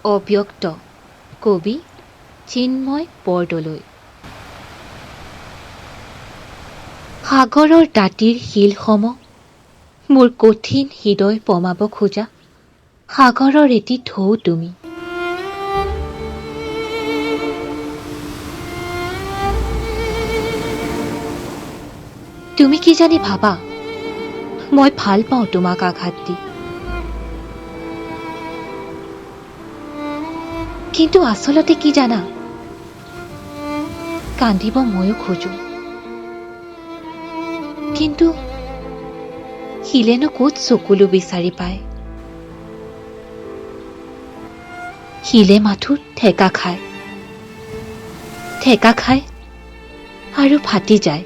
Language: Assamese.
অব্যক্ত কবি চিন্ময় বৰদলৈ। সাগৰৰ দাঁতিৰ শিলসম মোৰ কঠিন হৃদয় পমাব খোজা সাগৰৰ এটি ঢৌ তুমি। তুমি কি জানি ভাবা মই ভাল পাওঁ তোমাক আঘাত দি, কিন্তু আচলতে কি জানা, কান্দিব ময়ো খোজো, কিন্তু শিলেনো ক'ত চকুলো বিচাৰি পায়। শিলে মাথোত ঠেকা খায় আৰু ফাটি যায়।